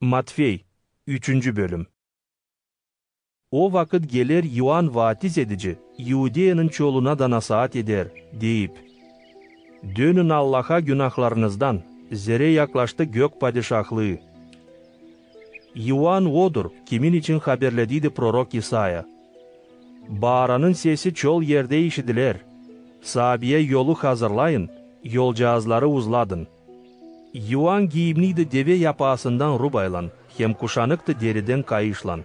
Matvey 3. bölüm. O vakit gelir Yuan vatiz edici, Yudeyanın çoluna da nasihat eder, deyip, dönün Allah'a günahlarınızdan, zere yaklaştı gök padişahlığı. Yuan odur, kimin için haberlediydi prorok İsa'ya. Bağıranın sesi çol yerde işidiler. Sabiye yolu hazırlayın, yolcağızları uzladın. Yuan giyimliydi deve yapasından rubaylan, hem kuşanıktı deriden kayışlan.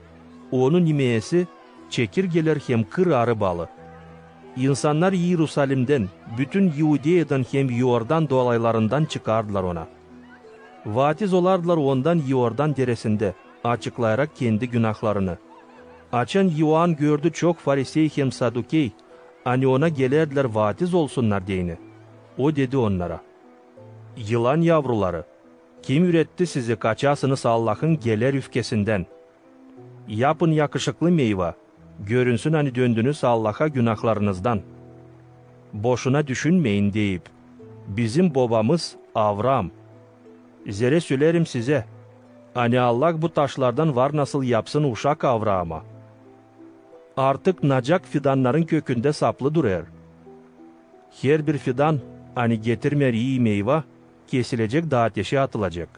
Onun yemeğesi çekirgeler hem kır arı balı. İnsanlar Yerusalim'den, bütün Yudeyadan hem Yordan dolaylarından çıkardılar ona. Vatiz olardılar ondan Yordan deresinde, açıklayarak kendi günahlarını. Açan Yuan gördü çok Farisey hem Sadukey, hani ona gelerdiler vatiz olsunlar diyeni. O dedi onlara, yılan yavruları, kim üretti sizi kaçasınız Allah'ın geler üfkesinden? Yapın yakışıklı meyve, görünsün hani döndünüz Allah'a günahlarınızdan. Boşuna düşünmeyin deyip, bizim babamız Avram. Zere söylerim size, hani Allah bu taşlardan var nasıl yapsın uşak Avram'a. Artık nacak fidanların kökünde saplı durar. Her bir fidan, hani getirmer iyi meyve, kesilecek da ateşe atılacak.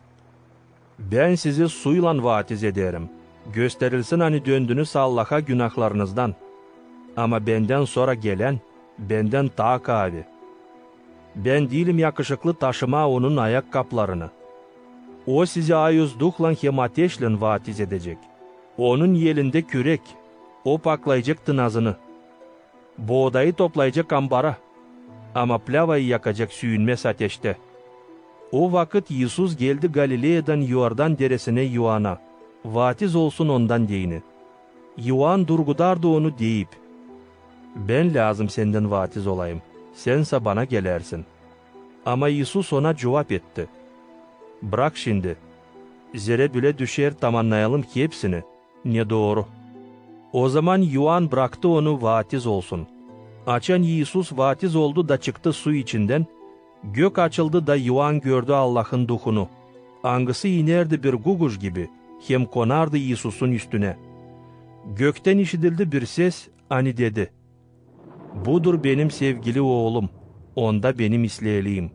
Ben sizi suyla vatiz ederim. Gösterilsin hani döndünüz Allah'a günahlarınızdan. Ama benden sonra gelen, benden daha kavi. Ben değilim yakışıklı taşıma onun ayakkabılarını. O sizi ayüzdukla hem ateşle vatiz edecek. Onun yelinde kürek, o paklayacak tınazını. Buğdayı toplayacak ambara. Ama plavayı yakacak süyünmez ateşte. O vakit Yesus geldi Galilea'dan Yordan deresine Yuan'a. Vatiz olsun ondan deyini. Yuan durgudardı onu deyip, ben lazım senden vatiz olayım, sense bana gelersin. Ama Yesus ona cevap etti, bırak şimdi, zere bile düşer tamamlayalım ki hepsini, ne doğru. O zaman Yuan bıraktı onu vatiz olsun. Açan Yesus vatiz oldu da çıktı su içinden, gök açıldı da Yuan gördü Allah'ın duhunu. Angısı inerdi bir guguş gibi, hem konardı Yesus'un üstüne. Gökten işitildi bir ses, hani dedi, budur benim sevgili oğlum, onda benim isleyeliyim.